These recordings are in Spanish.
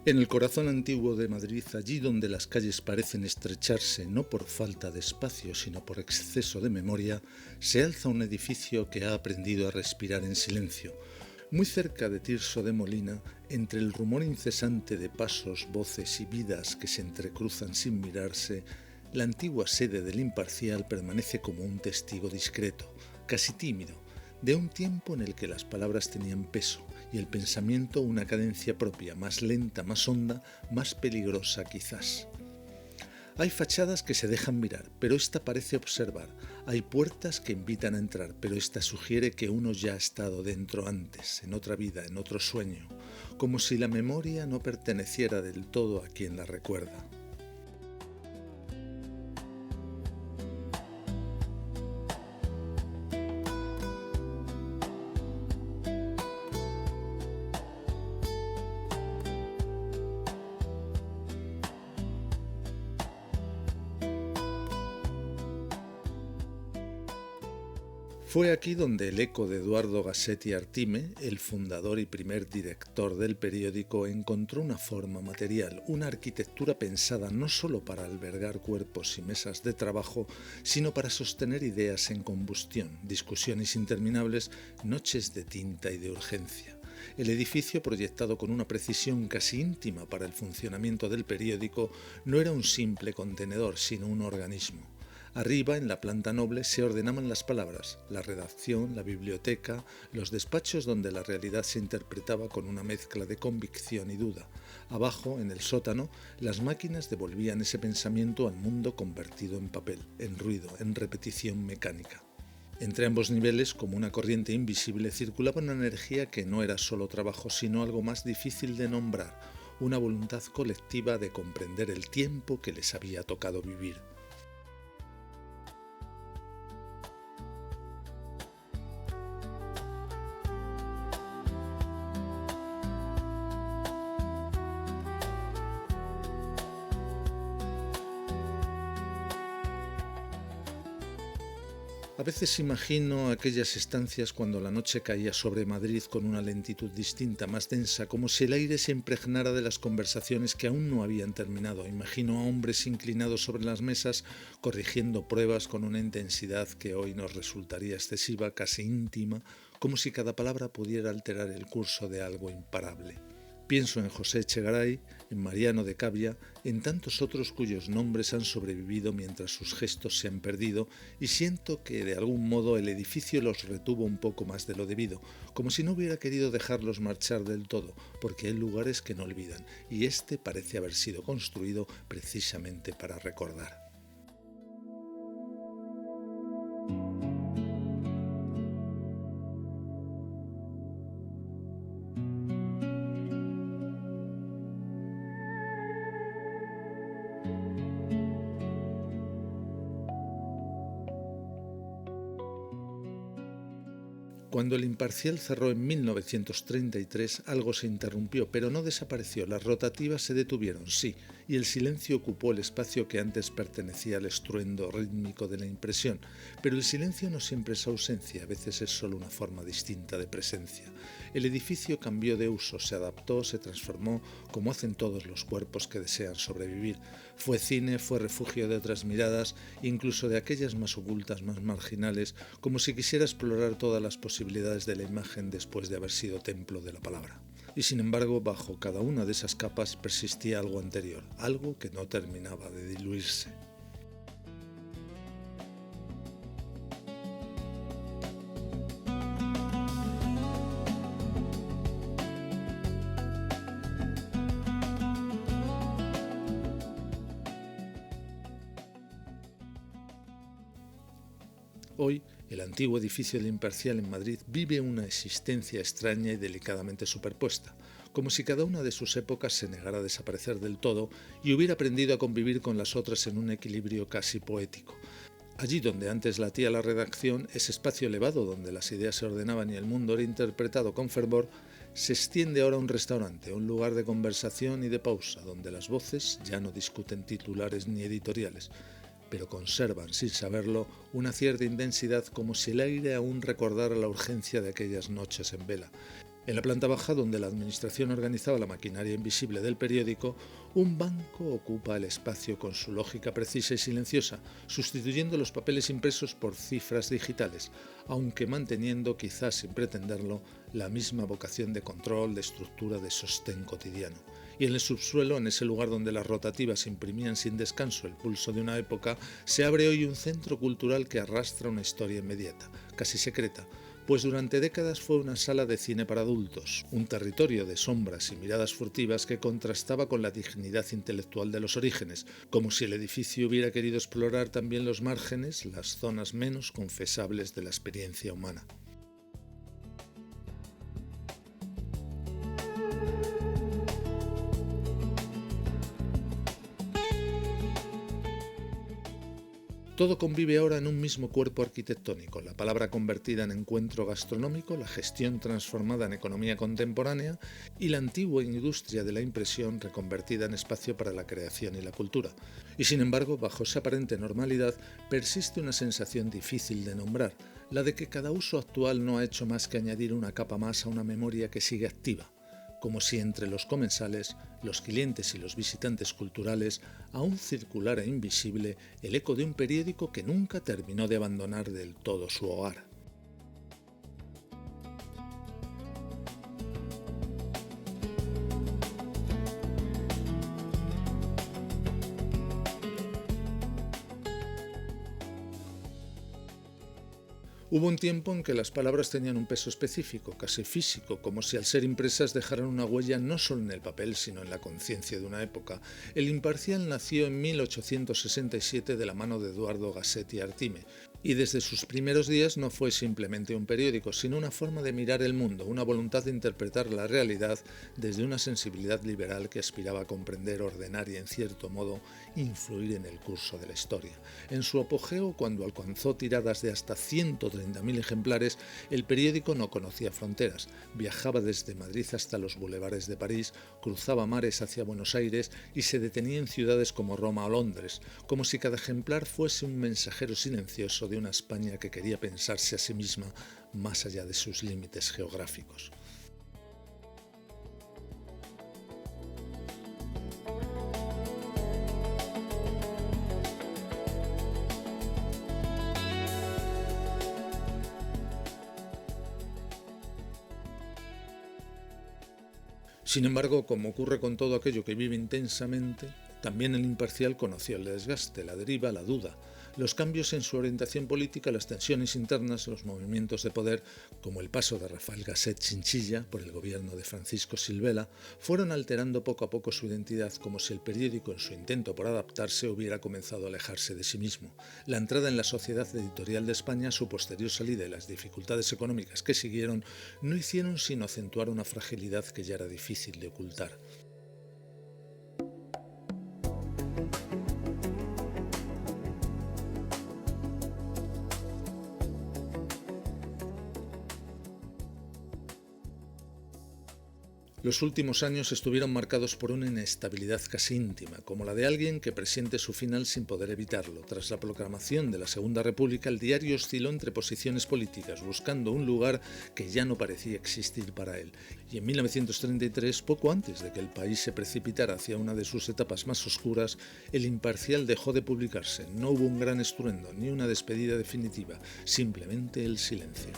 En el corazón antiguo de Madrid, allí donde las calles parecen estrecharse no por falta de espacio, sino por exceso de memoria, se alza un edificio que ha aprendido a respirar en silencio. Muy cerca de Tirso de Molina, entre el rumor incesante de pasos, voces y vidas que se entrecruzan sin mirarse, la antigua sede del Imparcial permanece como un testigo discreto, casi tímido, de un tiempo en el que las palabras tenían peso y el pensamiento una cadencia propia, más lenta, más honda, más peligrosa quizás. Hay fachadas que se dejan mirar, pero esta parece observar. Hay puertas que invitan a entrar, pero esta sugiere que uno ya ha estado dentro antes, en otra vida, en otro sueño, como si la memoria no perteneciera del todo a quien la recuerda. Fue aquí donde el eco de Eduardo Gassetti Artime, el fundador y primer director del periódico, encontró una forma material, una arquitectura pensada no solo para albergar cuerpos y mesas de trabajo, sino para sostener ideas en combustión, discusiones interminables, noches de tinta y de urgencia. El edificio, proyectado con una precisión casi íntima para el funcionamiento del periódico, no era un simple contenedor, sino un organismo. Arriba, en la planta noble, se ordenaban las palabras, la redacción, la biblioteca, los despachos donde la realidad se interpretaba con una mezcla de convicción y duda. Abajo, en el sótano, las máquinas devolvían ese pensamiento al mundo convertido en papel, en ruido, en repetición mecánica. Entre ambos niveles, como una corriente invisible, circulaba una energía que no era solo trabajo, sino algo más difícil de nombrar, una voluntad colectiva de comprender el tiempo que les había tocado vivir. A veces imagino aquellas estancias cuando la noche caía sobre Madrid con una lentitud distinta, más densa, como si el aire se impregnara de las conversaciones que aún no habían terminado. Imagino a hombres inclinados sobre las mesas, corrigiendo pruebas con una intensidad que hoy nos resultaría excesiva, casi íntima, como si cada palabra pudiera alterar el curso de algo imparable. Pienso en José Echegaray, en Mariano de Cavia, en tantos otros cuyos nombres han sobrevivido mientras sus gestos se han perdido, y siento que de algún modo el edificio los retuvo un poco más de lo debido, como si no hubiera querido dejarlos marchar del todo, porque hay lugares que no olvidan, y este parece haber sido construido precisamente para recordar. Cuando el Imparcial cerró en 1933, algo se interrumpió, pero no desapareció. Las rotativas se detuvieron, sí, y el silencio ocupó el espacio que antes pertenecía al estruendo rítmico de la impresión. Pero el silencio no siempre es ausencia, a veces es solo una forma distinta de presencia. El edificio cambió de uso, se adaptó, se transformó, como hacen todos los cuerpos que desean sobrevivir. Fue cine, fue refugio de otras miradas, incluso de aquellas más ocultas, más marginales, como si quisiera explorar todas las posibilidades de la imagen después de haber sido templo de la palabra. Y sin embargo, bajo cada una de esas capas persistía algo anterior, algo que no terminaba de diluirse. Hoy, el antiguo edificio del Imparcial en Madrid vive una existencia extraña y delicadamente superpuesta, como si cada una de sus épocas se negara a desaparecer del todo y hubiera aprendido a convivir con las otras en un equilibrio casi poético. Allí donde antes latía la redacción, ese espacio elevado donde las ideas se ordenaban y el mundo era interpretado con fervor, se extiende ahora un restaurante, un lugar de conversación y de pausa, donde las voces ya no discuten titulares ni editoriales, pero conservan, sin saberlo, una cierta intensidad, como si el aire aún recordara la urgencia de aquellas noches en vela. En la planta baja, donde la administración organizaba la maquinaria invisible del periódico, un banco ocupa el espacio con su lógica precisa y silenciosa, sustituyendo los papeles impresos por cifras digitales, aunque manteniendo, quizás sin pretenderlo, la misma vocación de control, de estructura, de sostén cotidiano. Y en el subsuelo, en ese lugar donde las rotativas imprimían sin descanso el pulso de una época, se abre hoy un centro cultural que arrastra una historia inmediata, casi secreta, pues durante décadas fue una sala de cine para adultos, un territorio de sombras y miradas furtivas que contrastaba con la dignidad intelectual de los orígenes, como si el edificio hubiera querido explorar también los márgenes, las zonas menos confesables de la experiencia humana. Todo convive ahora en un mismo cuerpo arquitectónico, la palabra convertida en encuentro gastronómico, la gestión transformada en economía contemporánea y la antigua industria de la impresión reconvertida en espacio para la creación y la cultura. Y sin embargo, bajo esa aparente normalidad, persiste una sensación difícil de nombrar, la de que cada uso actual no ha hecho más que añadir una capa más a una memoria que sigue activa, como si entre los comensales, los clientes y los visitantes culturales aún circulara invisible el eco de un periódico que nunca terminó de abandonar del todo su hogar. Hubo un tiempo en que las palabras tenían un peso específico, casi físico, como si al ser impresas dejaran una huella no solo en el papel, sino en la conciencia de una época. El Imparcial nació en 1867 de la mano de Eduardo Gassetti Artime, y desde sus primeros días no fue simplemente un periódico, sino una forma de mirar el mundo, una voluntad de interpretar la realidad desde una sensibilidad liberal que aspiraba a comprender, ordenar y, en cierto modo, influir en el curso de la historia. En su apogeo, cuando alcanzó tiradas de hasta 130.000 ejemplares, el periódico no conocía fronteras, viajaba desde Madrid hasta los bulevares de París, cruzaba mares hacia Buenos Aires y se detenía en ciudades como Roma o Londres, como si cada ejemplar fuese un mensajero silencioso de una España que quería pensarse a sí misma más allá de sus límites geográficos. Sin embargo, como ocurre con todo aquello que vive intensamente, también el Imparcial conoció el desgaste, la deriva, la duda, los cambios en su orientación política, las tensiones internas, los movimientos de poder, como el paso de Rafael Gasset Chinchilla por el gobierno de Francisco Silvela, fueron alterando poco a poco su identidad, como si el periódico, en su intento por adaptarse, hubiera comenzado a alejarse de sí mismo. La entrada en la Sociedad Editorial de España, su posterior salida y las dificultades económicas que siguieron no hicieron sino acentuar una fragilidad que ya era difícil de ocultar. Los últimos años estuvieron marcados por una inestabilidad casi íntima, como la de alguien que presiente su final sin poder evitarlo. Tras la proclamación de la Segunda República, el diario osciló entre posiciones políticas, buscando un lugar que ya no parecía existir para él. Y en 1933, poco antes de que el país se precipitara hacia una de sus etapas más oscuras, el Imparcial dejó de publicarse. No hubo un gran estruendo, ni una despedida definitiva, simplemente el silencio.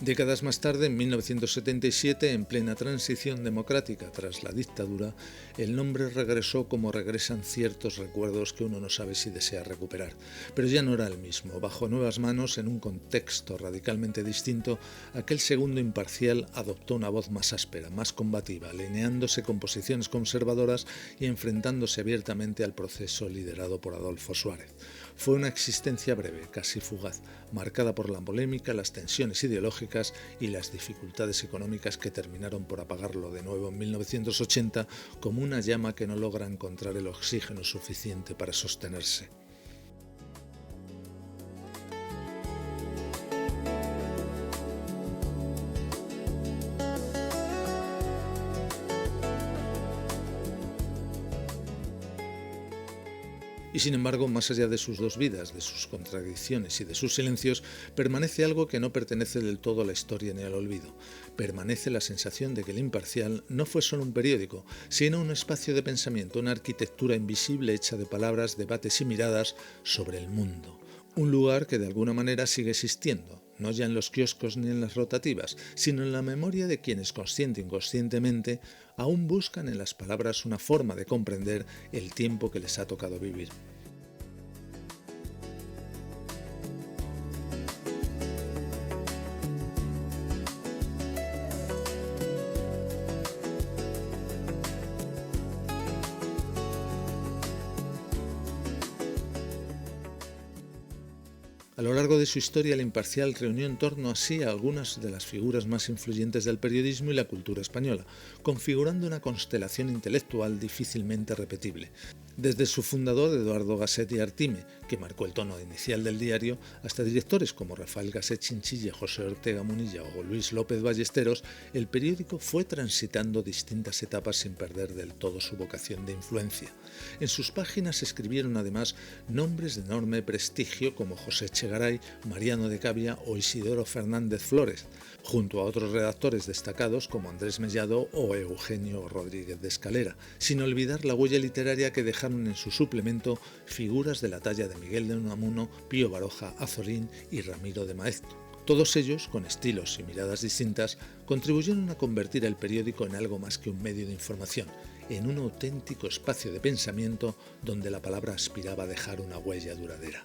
Décadas más tarde, en 1977, en plena transición democrática tras la dictadura, el nombre regresó como regresan ciertos recuerdos que uno no sabe si desea recuperar. Pero ya no era el mismo. Bajo nuevas manos, en un contexto radicalmente distinto, aquel segundo Imparcial adoptó una voz más áspera, más combativa, alineándose con posiciones conservadoras y enfrentándose abiertamente al proceso liderado por Adolfo Suárez. Fue una existencia breve, casi fugaz, marcada por la polémica, las tensiones ideológicas y las dificultades económicas que terminaron por apagarlo de nuevo en 1980 como una llama que no logra encontrar el oxígeno suficiente para sostenerse. Y sin embargo, más allá de sus dos vidas, de sus contradicciones y de sus silencios, permanece algo que no pertenece del todo a la historia ni al olvido. Permanece la sensación de que El Imparcial no fue solo un periódico, sino un espacio de pensamiento, una arquitectura invisible hecha de palabras, debates y miradas sobre el mundo. Un lugar que de alguna manera sigue existiendo, no ya en los kioscos ni en las rotativas, sino en la memoria de quienes consciente e inconscientemente aún buscan en las palabras una forma de comprender el tiempo que les ha tocado vivir. A lo largo de su historia, El Imparcial reunió en torno a sí a algunas de las figuras más influyentes del periodismo y la cultura española, configurando una constelación intelectual difícilmente repetible. Desde su fundador, Eduardo Gasset Artime, que marcó el tono inicial del diario, hasta directores como Rafael Gasset Chinchilla, José Ortega Munilla o Luis López Ballesteros, el periódico fue transitando distintas etapas sin perder del todo su vocación de influencia. En sus páginas se escribieron además nombres de enorme prestigio como José Echegaray, Mariano de Cavia o Isidoro Fernández Flores, junto a otros redactores destacados como Andrés Mellado o Eugenio Rodríguez de Escalera, sin olvidar la huella literaria que dejaron en su suplemento figuras de la talla de Miguel de Unamuno, Pío Baroja, Azorín y Ramiro de Maeztu. Todos ellos, con estilos y miradas distintas, contribuyeron a convertir el periódico en algo más que un medio de información, en un auténtico espacio de pensamiento donde la palabra aspiraba a dejar una huella duradera.